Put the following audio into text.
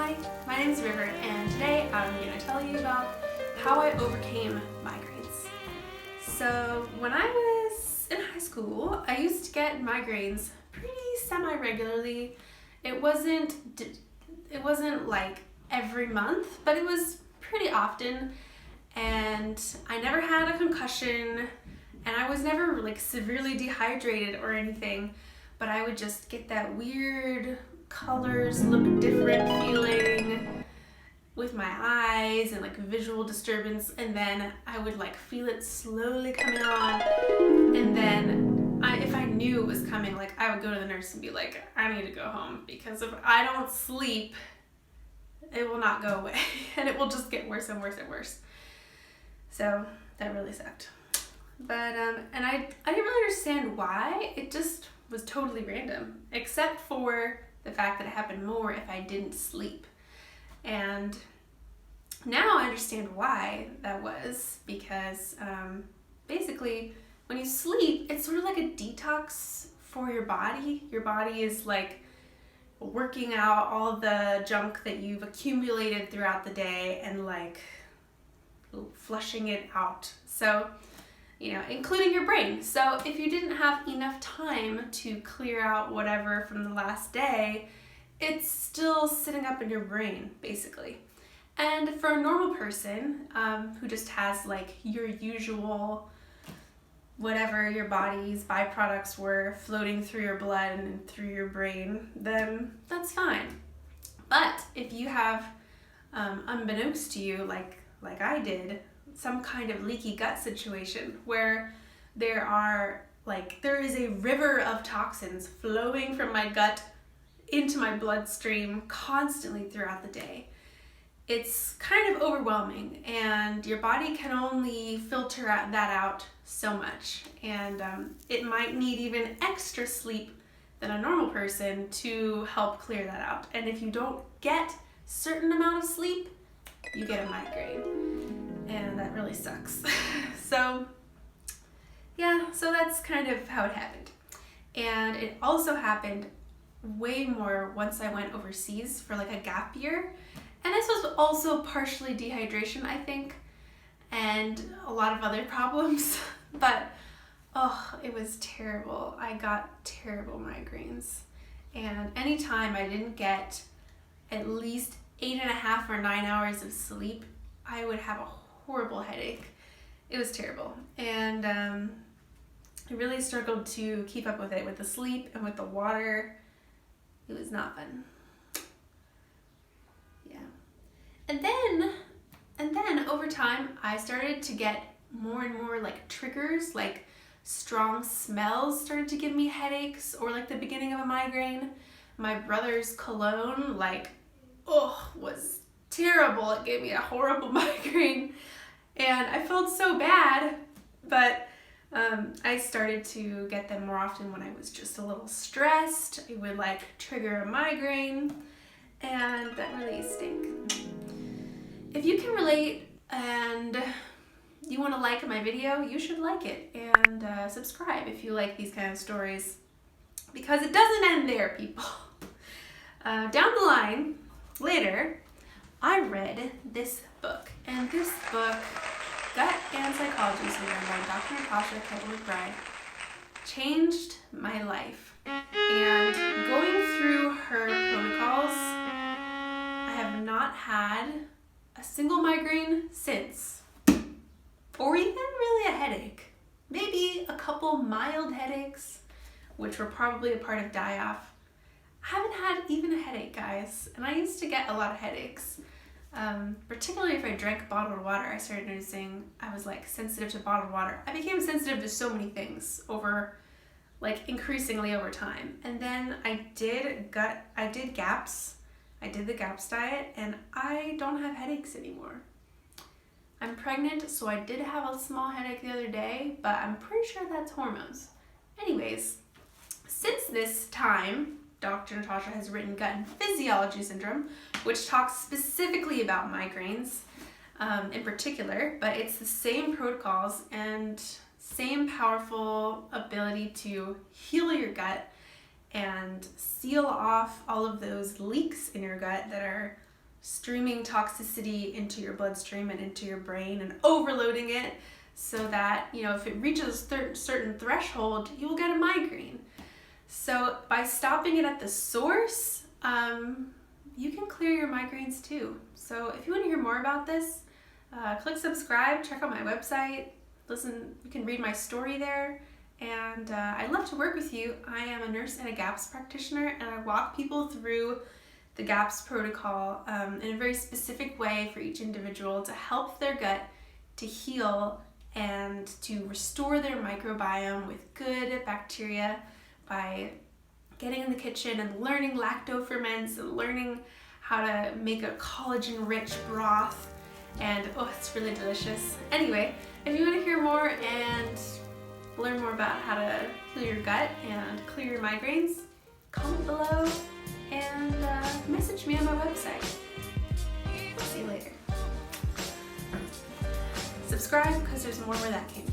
Hi, my name is River, and today I'm going to tell you about how I overcame migraines. So when I was in high school, I used to get migraines pretty semi-regularly. It wasn't like every month, but it was pretty often, and I never had a concussion, and I was never like severely dehydrated or anything, but I would just get that weird colors look different feeling with my eyes and like visual disturbance, and then I would like feel it slowly coming on, and then if I knew it was coming, like I would go to the nurse and be like, I need to go home because if I don't sleep, it will not go away and it will just get worse and worse and worse. So that really sucked. But and I didn't really understand why. It just was totally random, except for the fact that it happened more if I didn't sleep. And now I understand why that was, because basically when you sleep, it's sort of like a detox for your body. Your body is like working out all the junk that you've accumulated throughout the day and like flushing it out. So, you know, including your brain. So if you didn't have enough time to clear out whatever from the last day, it's still sitting up in your brain, basically. And for a normal person who just has like your usual, whatever your body's byproducts were floating through your blood and through your brain, then that's fine. But if you have, unbeknownst to you, like I did, some kind of leaky gut situation where there is a river of toxins flowing from my gut into my bloodstream constantly throughout the day. It's kind of overwhelming, and your body can only filter that out so much, and it might need even extra sleep than a normal person to help clear that out. And if you don't get certain amount of sleep, you get a migraine, and that really sucks. So that's kind of how it happened. And it also happened way more once I went overseas for like a gap year. And this was also partially dehydration, I think, and a lot of other problems. But it was terrible. I got terrible migraines. And anytime I didn't get at least 8.5 or 9 hours of sleep, I would have a horrible headache. It was terrible. And I really struggled to keep up with it, with the sleep and with the water. It was not fun. Yeah. And then over time, I started to get more and more like triggers, like strong smells started to give me headaches, or like the beginning of a migraine. My brother's cologne, was terrible. It gave me a horrible migraine, and I felt so bad, but I started to get them more often when I was just a little stressed. It would like trigger a migraine, and that really stink. If you can relate and you want to like my video, you should like it and subscribe if you like these kind of stories, because it doesn't end there, people. Down the line, later, I read this book, and this book, Gut and Psychology Syndrome by Dr. Natasha Kettle-McBride, changed my life. And going through her protocols, I have not had a single migraine since, or even really a headache. Maybe a couple mild headaches, which were probably a part of die-off. I haven't had even a headache, guys, and I used to get a lot of headaches. Particularly if I drank bottled water. I started noticing I was like sensitive to bottled water. I became sensitive to so many things increasingly over time. And then I did GAPS. I did the GAPS diet, and I don't have headaches anymore. I'm pregnant, so I did have a small headache the other day, but I'm pretty sure that's hormones. Anyways, since this time, Dr. Natasha has written Gut and Physiology Syndrome, which talks specifically about migraines in particular, but it's the same protocols and same powerful ability to heal your gut and seal off all of those leaks in your gut that are streaming toxicity into your bloodstream and into your brain and overloading it so that, if it reaches a certain threshold, you will get a migraine. So by stopping it at the source, you can clear your migraines too. So if you want to hear more about this, click subscribe, check out my website, listen, you can read my story there. And I'd love to work with you. I am a nurse and a GAPS practitioner, and I walk people through the GAPS protocol in a very specific way for each individual to help their gut to heal and to restore their microbiome with good bacteria by getting in the kitchen and learning lactoferments and learning how to make a collagen-rich broth. And it's really delicious. Anyway, if you want to hear more and learn more about how to clear your gut and clear your migraines, comment below and message me on my website. See you later. Subscribe because there's more where that came from.